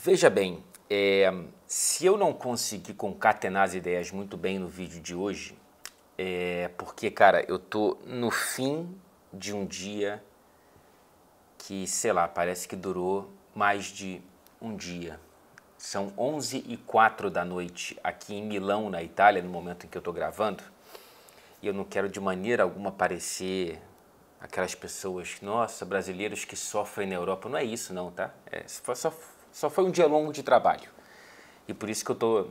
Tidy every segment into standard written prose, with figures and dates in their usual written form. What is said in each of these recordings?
Veja bem, se eu não conseguir concatenar as ideias muito bem no vídeo de hoje, é porque, cara, eu tô no fim de um dia que, sei lá, parece que durou mais de um dia. São 11h04 da noite aqui em Milão, na Itália, no momento em que eu tô gravando. E eu não quero de maneira alguma parecer aquelas pessoas, nossa, brasileiros que sofrem na Europa. Não é isso não, tá? Só foi um dia longo de trabalho. E por isso que eu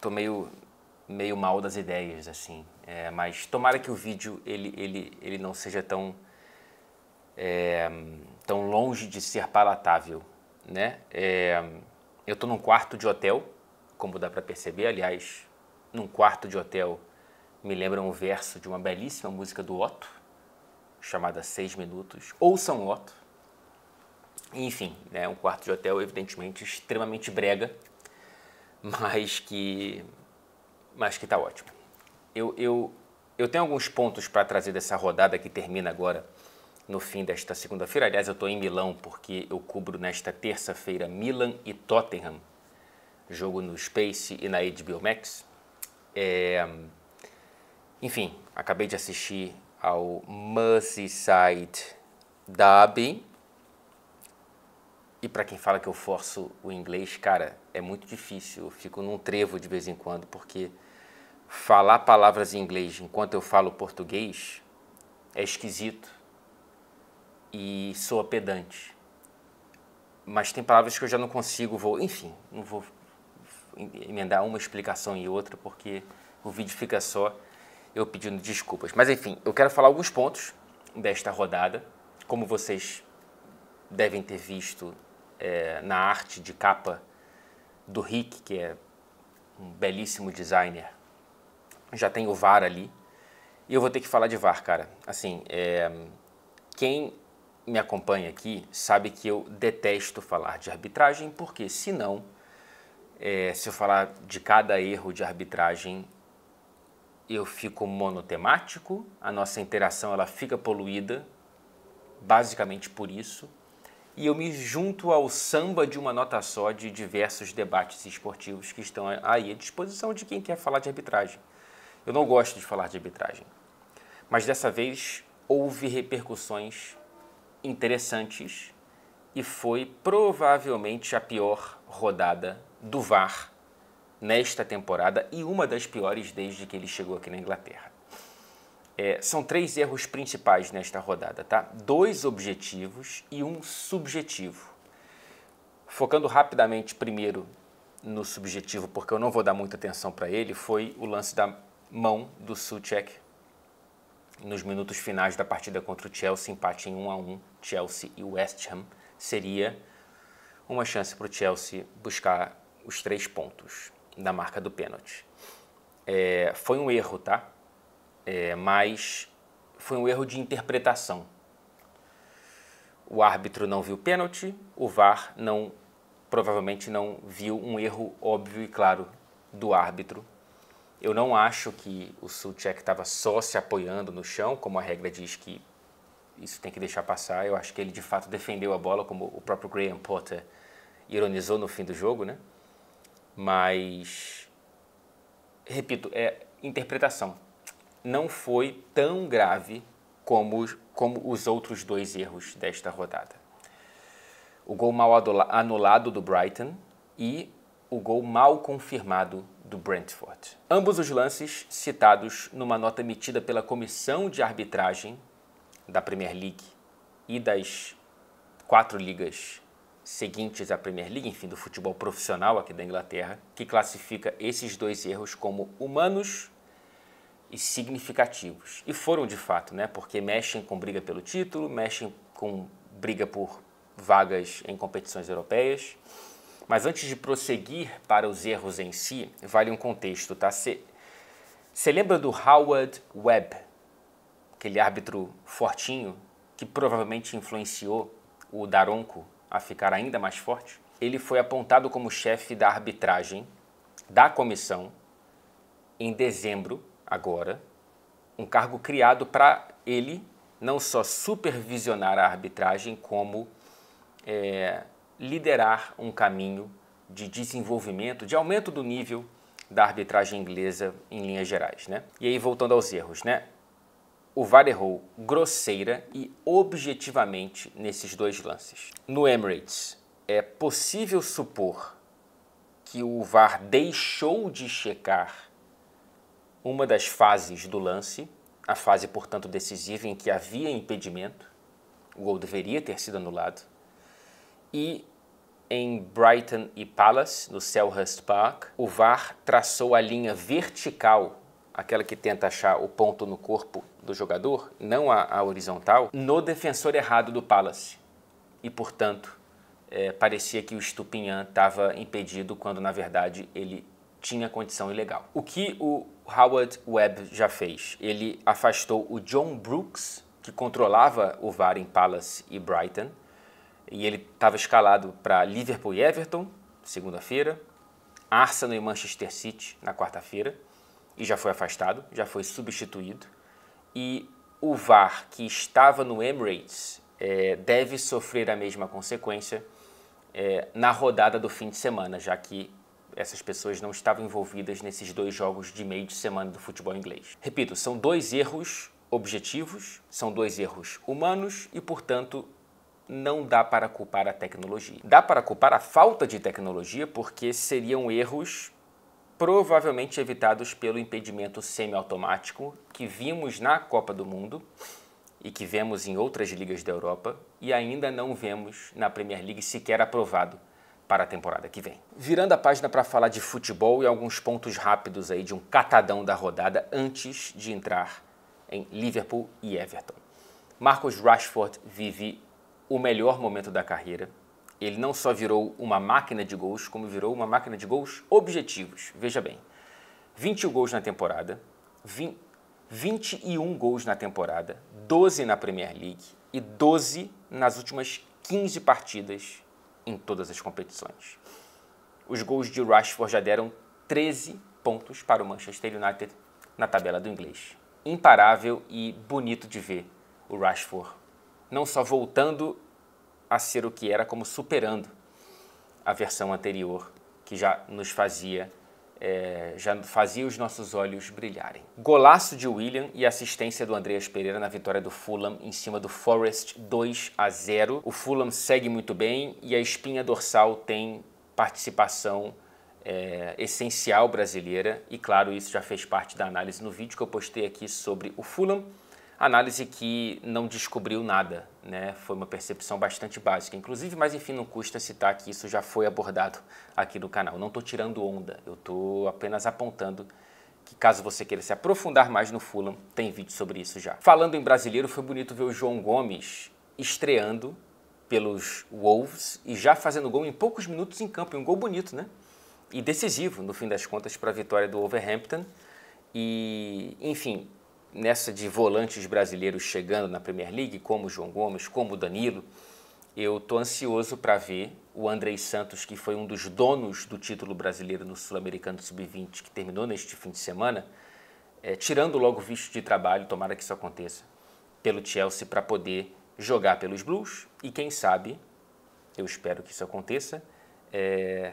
tô meio mal das ideias, assim. Mas tomara que o vídeo ele não seja tão longe de ser palatável, né? Eu tô num quarto de hotel, como dá para perceber. Aliás, num quarto de hotel me lembra um verso de uma belíssima música do Otto, chamada 6 Minutos. Ouçam Otto. Enfim, né, um quarto de hotel evidentemente extremamente brega, mas que tá ótimo. Eu tenho alguns pontos para trazer dessa rodada que termina agora no fim desta segunda-feira. Aliás, eu estou em Milão porque eu cubro nesta terça-feira Milan e Tottenham, jogo no Space e na HBO Max. Enfim, acabei de assistir ao Merseyside Derby. E para quem fala que eu forço o inglês, cara, é muito difícil. Eu fico num trevo de vez em quando, porque falar palavras em inglês enquanto eu falo português é esquisito e soa pedante. Mas tem palavras que eu já não consigo, enfim, não vou emendar uma explicação e outra, porque o vídeo fica só eu pedindo desculpas. Mas enfim, eu quero falar alguns pontos desta rodada. Como vocês devem ter visto na arte de capa do Rick, que é um belíssimo designer, já tem o VAR ali. E eu vou ter que falar de VAR, cara. Assim, quem me acompanha aqui sabe que eu detesto falar de arbitragem, porque senão, se eu falar de cada erro de arbitragem, eu fico monotemático, a nossa interação ela fica poluída, basicamente por isso. E eu me junto ao samba de uma nota só de diversos debates esportivos que estão aí à disposição de quem quer falar de arbitragem. Eu não gosto de falar de arbitragem, mas dessa vez houve repercussões interessantes e foi provavelmente a pior rodada do VAR nesta temporada e uma das piores desde que ele chegou aqui na Inglaterra. São 3 erros principais nesta rodada, tá? 2 objetivos e 1 subjetivo. Focando rapidamente primeiro no subjetivo, porque eu não vou dar muita atenção para ele, foi o lance da mão do Souček nos minutos finais da partida contra o Chelsea, empate em 1-1, Chelsea e West Ham. Seria uma chance para o Chelsea buscar os 3 pontos da marca do pênalti. Foi um erro, tá? Mas foi um erro de interpretação. O árbitro não viu pênalti, o VAR provavelmente não viu um erro óbvio e claro do árbitro. Eu não acho que o Souček estava só se apoiando no chão, como a regra diz que isso tem que deixar passar. Eu acho que ele de fato defendeu a bola, como o próprio Graham Potter ironizou no fim do jogo, né? Mas, repito, interpretação. Não foi tão grave como os outros 2 erros desta rodada. O gol mal anulado do Brighton e o gol mal confirmado do Brentford. Ambos os lances citados numa nota emitida pela Comissão de Arbitragem da Premier League e das 4 ligas seguintes à Premier League, enfim, do futebol profissional aqui da Inglaterra, que classifica esses 2 erros como humanos e significativos. E foram de fato, né? Porque mexem com briga pelo título, mexem com briga por vagas em competições europeias. Mas antes de prosseguir para os erros em si, vale um contexto, tá? Você lembra do Howard Webb, aquele árbitro fortinho que provavelmente influenciou o Daronco a ficar ainda mais forte? Ele foi apontado como chefe da arbitragem da comissão em dezembro, agora, um cargo criado para ele não só supervisionar a arbitragem, como liderar um caminho de desenvolvimento, de aumento do nível da arbitragem inglesa em linhas gerais, né? E aí, voltando aos erros, né? O VAR errou grosseira e objetivamente nesses dois lances. No Emirates, é possível supor que o VAR deixou de checar uma das fases do lance, a fase, portanto, decisiva em que havia impedimento, o gol deveria ter sido anulado, e em Brighton e Palace, no Selhurst Park, o VAR traçou a linha vertical, aquela que tenta achar o ponto no corpo do jogador, não a horizontal, no defensor errado do Palace. E, portanto, parecia que o Estupiñán estava impedido quando, na verdade, ele tinha condição ilegal. O que o Howard Webb já fez? Ele afastou o John Brooks, que controlava o VAR em Palace e Brighton, e ele estava escalado para Liverpool e Everton, segunda-feira, Arsenal e Manchester City, na quarta-feira, e já foi afastado, já foi substituído. E o VAR, que estava no Emirates, deve sofrer a mesma consequência na rodada do fim de semana, já que essas pessoas não estavam envolvidas nesses dois jogos de meio de semana do futebol inglês. Repito, são dois erros objetivos, são dois erros humanos e, portanto, não dá para culpar a tecnologia. Dá para culpar a falta de tecnologia porque seriam erros provavelmente evitados pelo impedimento semiautomático que vimos na Copa do Mundo e que vemos em outras ligas da Europa e ainda não vemos na Premier League sequer aprovado para a temporada que vem. Virando a página para falar de futebol e alguns pontos rápidos aí de um catadão da rodada antes de entrar em Liverpool e Everton. Marcus Rashford vive o melhor momento da carreira. Ele não só virou uma máquina de gols, como virou uma máquina de gols objetivos. Veja bem, 21 gols na temporada, 21 gols na temporada, 12 na Premier League e 12 nas últimas 15 partidas em todas as competições. Os gols de Rashford já deram 13 pontos para o Manchester United na tabela do inglês. Imparável e bonito de ver o Rashford não só voltando a ser o que era, como superando a versão anterior, que já nos fazia os nossos olhos brilharem. Golaço de Willian e assistência do Andreas Pereira na vitória do Fulham em cima do Forest 2-0. O Fulham segue muito bem e a espinha dorsal tem participação essencial brasileira e, claro, isso já fez parte da análise no vídeo que eu postei aqui sobre o Fulham. Análise que não descobriu nada, né? Foi uma percepção bastante básica, inclusive, mas enfim, não custa citar que isso já foi abordado aqui no canal. Não estou tirando onda, eu estou apenas apontando que, caso você queira se aprofundar mais no Fulham, tem vídeo sobre isso já. Falando em brasileiro, foi bonito ver o João Gomes estreando pelos Wolves e já fazendo gol em poucos minutos em campo, um gol bonito, né? E decisivo, no fim das contas, para a vitória do Wolverhampton. E, enfim, nessa de volantes brasileiros chegando na Premier League, como o João Gomes, como o Danilo, eu estou ansioso para ver o Andrei Santos, que foi um dos donos do título brasileiro no Sul-Americano Sub-20, que terminou neste fim de semana, tirando logo o visto de trabalho, tomara que isso aconteça, pelo Chelsea para poder jogar pelos Blues e, quem sabe, eu espero que isso aconteça,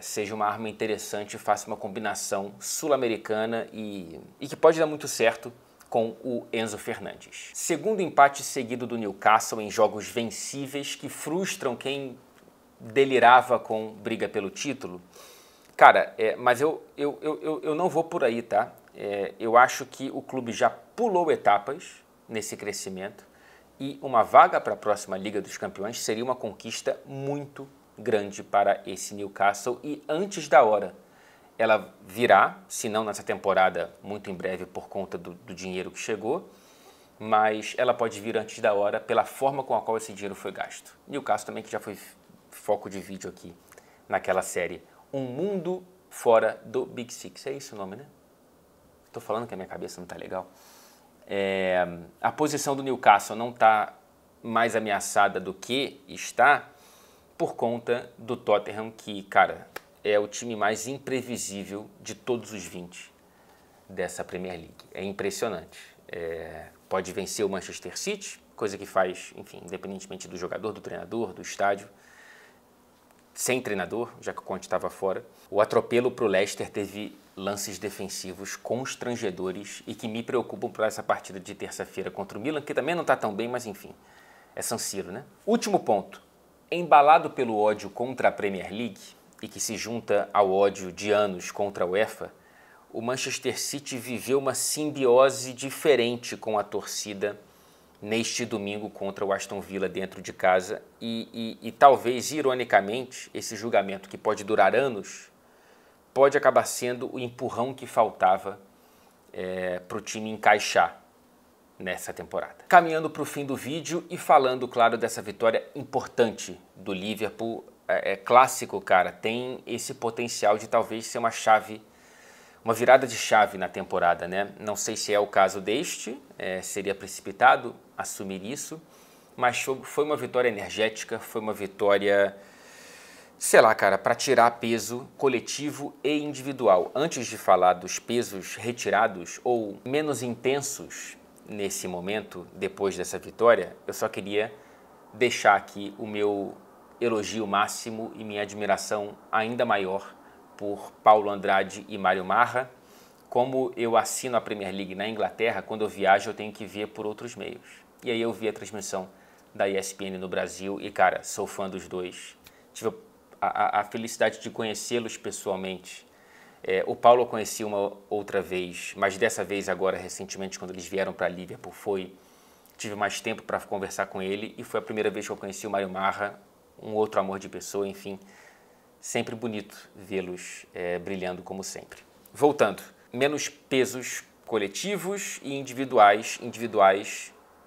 seja uma arma interessante e faça uma combinação sul-americana e que pode dar muito certo com o Enzo Fernandes. Segundo empate seguido do Newcastle em jogos vencíveis que frustram quem delirava com briga pelo título. Cara, mas eu não vou por aí, tá? Eu acho que o clube já pulou etapas nesse crescimento e uma vaga para a próxima Liga dos Campeões seria uma conquista muito grande para esse Newcastle e antes da hora. Ela virá, se não nessa temporada, muito em breve por conta do dinheiro que chegou, mas ela pode vir antes da hora pela forma com a qual esse dinheiro foi gasto. Newcastle também, que já foi foco de vídeo aqui naquela série. Um Mundo Fora do Big Six. É isso o nome, né? Estou falando que a minha cabeça não está legal. A posição do Newcastle não está mais ameaçada do que está por conta do Tottenham, que, cara, é o time mais imprevisível de todos os 20 dessa Premier League. É impressionante. Pode vencer o Manchester City, coisa que faz, enfim, independentemente do jogador, do treinador, do estádio, sem treinador, já que o Conte estava fora. O atropelo para o Leicester teve lances defensivos constrangedores e que me preocupam para essa partida de terça-feira contra o Milan, que também não está tão bem, mas enfim, é San Siro, né? Último ponto. Embalado pelo ódio contra a Premier League e que se junta ao ódio de anos contra a UEFA, o Manchester City viveu uma simbiose diferente com a torcida neste domingo contra o Aston Villa dentro de casa e talvez, ironicamente, esse julgamento que pode durar anos pode acabar sendo o empurrão que faltava para o time encaixar nessa temporada. Caminhando para o fim do vídeo e falando, claro, dessa vitória importante do Liverpool, é clássico, cara, tem esse potencial de talvez ser uma chave, uma virada de chave na temporada, né? Não sei se é o caso deste, seria precipitado assumir isso, mas foi uma vitória energética, foi uma vitória, sei lá, cara, para tirar peso coletivo e individual. Antes de falar dos pesos retirados ou menos intensos nesse momento, depois dessa vitória, eu só queria deixar aqui o meu elogio máximo e minha admiração ainda maior por Paulo Andrade e Mário Marra. Como eu assino a Premier League na Inglaterra, quando eu viajo eu tenho que ver por outros meios. E aí eu vi a transmissão da ESPN no Brasil e, cara, sou fã dos dois. Tive a felicidade de conhecê-los pessoalmente. O Paulo eu conheci uma outra vez, mas dessa vez agora, recentemente, quando eles vieram para Liverpool, tive mais tempo para conversar com ele e foi a primeira vez que eu conheci o Mário Marra, um outro amor de pessoa, enfim. Sempre bonito vê-los brilhando como sempre. Voltando, menos pesos coletivos e individuais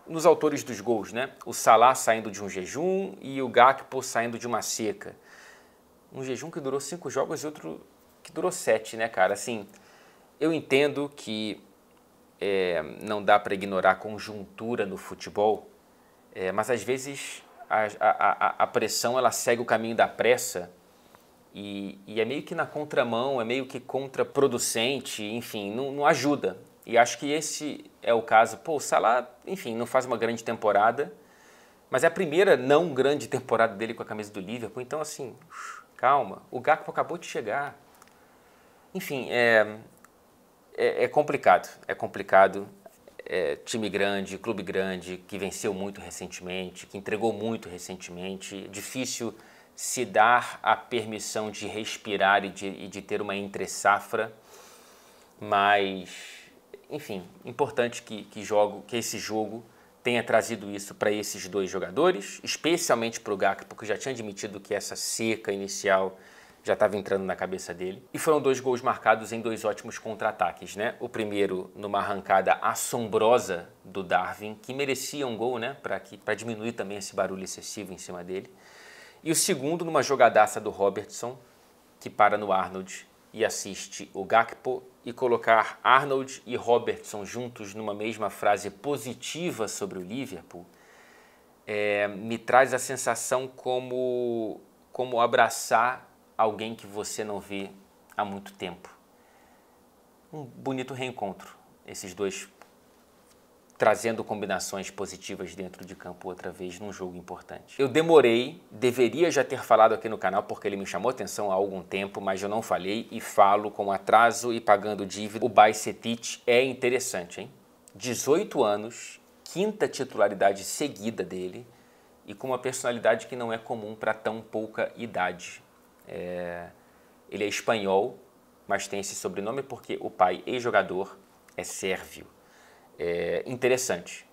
nos autores dos gols, né? O Salah saindo de um jejum e o Gakpo saindo de uma seca. Um jejum que durou 5 jogos e outro que durou 7, né, cara? Assim, eu entendo que não dá para ignorar a conjuntura no futebol, mas às vezes a pressão ela segue o caminho da pressa e é meio que na contramão, é meio que contraproducente, enfim, não ajuda. E acho que esse é o caso. Pô, o Salah, enfim, não faz uma grande temporada, mas é a primeira não grande temporada dele com a camisa do Liverpool, então assim, calma. O Gakpo acabou de chegar. Enfim, é complicado, time grande, clube grande, que venceu muito recentemente, que entregou muito recentemente, difícil se dar a permissão de respirar e de ter uma entre-safra, mas, enfim, importante que esse jogo tenha trazido isso para esses dois jogadores, especialmente para o Gakpo, porque já tinha admitido que essa seca inicial já estava entrando na cabeça dele. E foram 2 gols marcados em 2 ótimos contra-ataques, né? O primeiro numa arrancada assombrosa do Darwin, que merecia um gol, né? Para diminuir também esse barulho excessivo em cima dele. E o segundo numa jogadaça do Robertson, que para no Arnold e assiste o Gakpo, e colocar Arnold e Robertson juntos numa mesma frase positiva sobre o Liverpool, me traz a sensação como abraçar alguém que você não vê há muito tempo. Um bonito reencontro, esses dois trazendo combinações positivas dentro de campo outra vez num jogo importante. Eu deveria já ter falado aqui no canal porque ele me chamou atenção há algum tempo, mas eu não falei e falo com atraso e pagando dívida. O Bajcetic é interessante, hein? 18 anos, 5ª titularidade seguida dele e com uma personalidade que não é comum para tão pouca idade. Ele é espanhol, mas tem esse sobrenome porque o pai ex-jogador é sérvio. Interessante,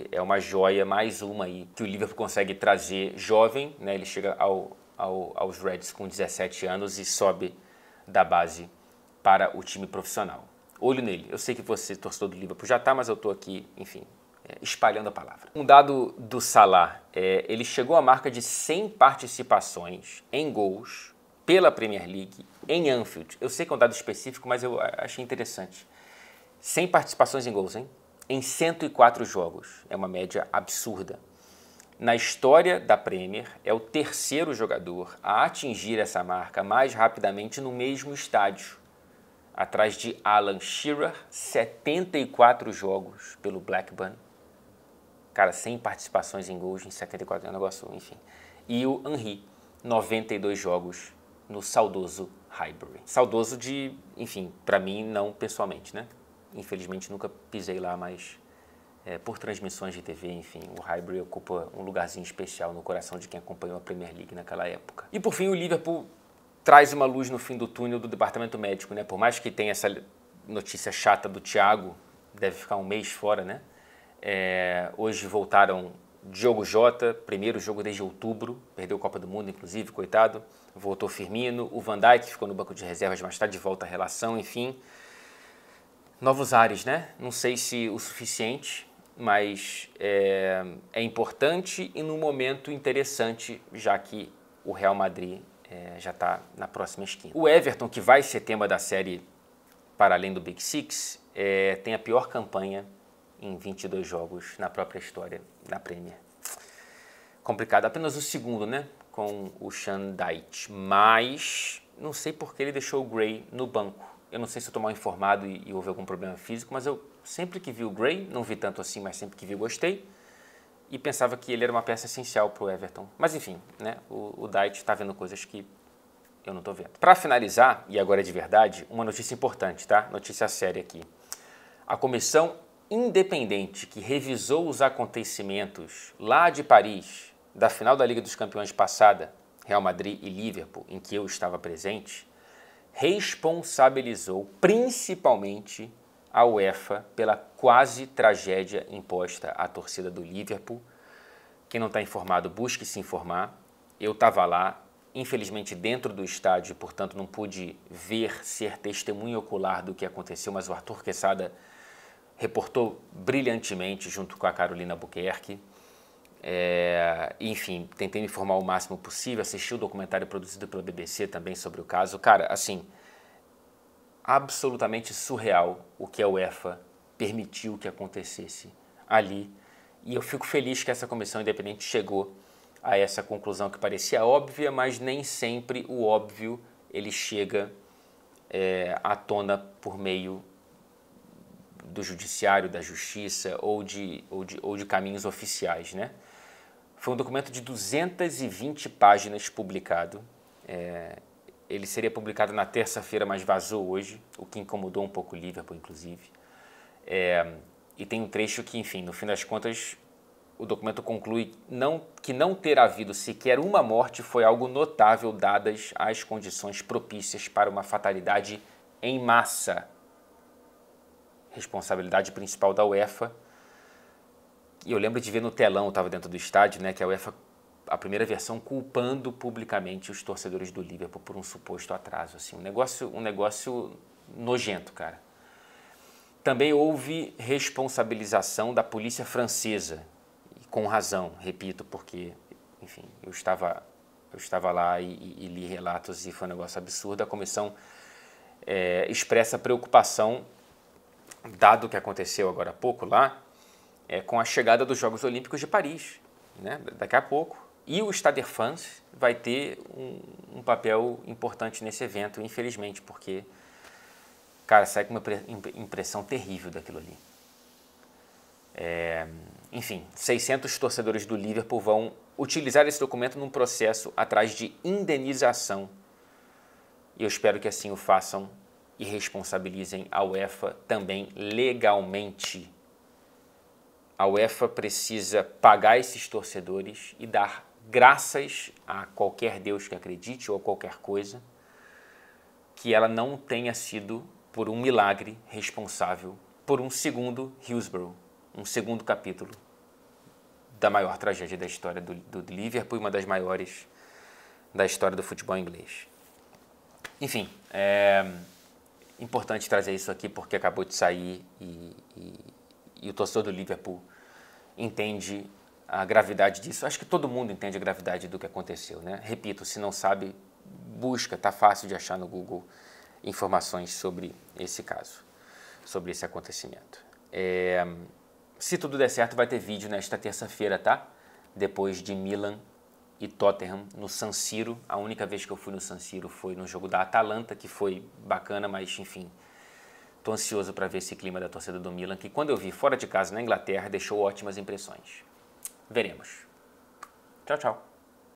é uma joia, mais uma aí que o Liverpool consegue trazer jovem, né? Ele chega aos Reds com 17 anos e sobe da base para o time profissional. Olho nele, eu sei que você, torcedor do Liverpool, já está, mas eu estou aqui, enfim, espalhando a palavra. Um dado do Salah, ele chegou à marca de 100 participações em gols pela Premier League em Anfield. Eu sei que é um dado específico, mas eu achei interessante. 100 participações em gols, hein? Em 104 jogos. É uma média absurda. Na história da Premier, é o 3º jogador a atingir essa marca mais rapidamente no mesmo estádio. Atrás de Alan Shearer, 74 jogos pelo Blackburn. Cara, 100 participações em gols em 74, é um negócio, enfim. E o Henry, 92 jogos no saudoso Highbury. Saudoso de, enfim, para mim não pessoalmente, né? Infelizmente nunca pisei lá, mas por transmissões de TV, enfim, o Highbury ocupa um lugarzinho especial no coração de quem acompanhou a Premier League naquela época. E por fim, o Liverpool traz uma luz no fim do túnel do departamento médico, né? Por mais que tenha essa notícia chata do Thiago, deve ficar um mês fora, né? Hoje voltaram Diogo Jota, primeiro jogo desde outubro, perdeu a Copa do Mundo, inclusive, coitado. Voltou Firmino, o Van Dijk ficou no banco de reservas, mas está de volta à relação, enfim. Novos ares, né? Não sei se o suficiente, mas é importante e num momento interessante, já que o Real Madrid já está na próxima esquina. O Everton, que vai ser tema da série para além do Big Six, tem a pior campanha em 22 jogos na própria história da Premier. Complicado, apenas o segundo, né? Com o Sean Dyche, mas não sei por que ele deixou o Gray no banco. Eu não sei se eu estou mal informado e houve algum problema físico, mas eu sempre que vi o Gray, não vi tanto assim, mas sempre que vi gostei, e pensava que ele era uma peça essencial para o Everton. Mas enfim, né? O Dyche está vendo coisas que eu não estou vendo. Para finalizar, e agora é de verdade, uma notícia importante, tá? Notícia séria aqui. A comissão independente que revisou os acontecimentos lá de Paris, da final da Liga dos Campeões passada, Real Madrid e Liverpool, em que eu estava presente, responsabilizou principalmente a UEFA pela quase tragédia imposta à torcida do Liverpool. Quem não está informado, busque se informar. Eu estava lá, infelizmente dentro do estádio, portanto não pude ver, ser testemunha ocular do que aconteceu, mas o Arthur Quesada reportou brilhantemente junto com a Carolina Buquerque. Enfim, tentei me informar o máximo possível, assisti o documentário produzido pela BBC também sobre o caso. Cara, assim, absolutamente surreal o que a UEFA permitiu que acontecesse ali. E eu fico feliz que essa comissão independente chegou a essa conclusão que parecia óbvia, mas nem sempre o óbvio ele chega à tona por meio do judiciário, da justiça ou de caminhos oficiais, né? Foi um documento de 220 páginas publicado. Ele seria publicado na terça-feira, mas vazou hoje, o que incomodou um pouco o Liverpool, inclusive. E tem um trecho que, enfim, no fim das contas, o documento conclui que não ter havido sequer uma morte foi algo notável dadas as condições propícias para uma fatalidade em massa. Responsabilidade principal da UEFA. E eu lembro de ver no telão, eu estava dentro do estádio, né, que a UEFA, a primeira versão, culpando publicamente os torcedores do Liverpool por um suposto atraso. Assim, um negócio nojento, cara. Também houve responsabilização da polícia francesa, e com razão, repito, porque, enfim, eu estava lá e li relatos e foi um negócio absurdo. A comissão expressa preocupação, dado o que aconteceu agora há pouco lá, com a chegada dos Jogos Olímpicos de Paris, né, daqui a pouco. E o Stade de France vai ter um papel importante nesse evento, infelizmente, porque, cara, sai com uma impressão terrível daquilo ali. Enfim, 600 torcedores do Liverpool vão utilizar esse documento num processo atrás de indenização. E eu espero que assim o façam e responsabilizem a UEFA também legalmente. A UEFA precisa pagar esses torcedores e dar graças a qualquer Deus que acredite ou a qualquer coisa que ela não tenha sido, por um milagre, responsável por um segundo Hillsborough, um segundo capítulo da maior tragédia da história do Liverpool e uma das maiores da história do futebol inglês. Enfim, importante trazer isso aqui porque acabou de sair e o torcedor do Liverpool entende a gravidade disso. Acho que todo mundo entende a gravidade do que aconteceu, né? Repito, se não sabe, busca, tá fácil de achar no Google informações sobre esse caso, sobre esse acontecimento. Se tudo der certo, vai ter vídeo nesta terça-feira, tá? Depois de Milan e Tottenham no San Siro. A única vez que eu fui no San Siro foi no jogo da Atalanta, que foi bacana, mas enfim, estou ansioso para ver esse clima da torcida do Milan, que quando eu vi fora de casa na Inglaterra, deixou ótimas impressões. Veremos. Tchau, tchau.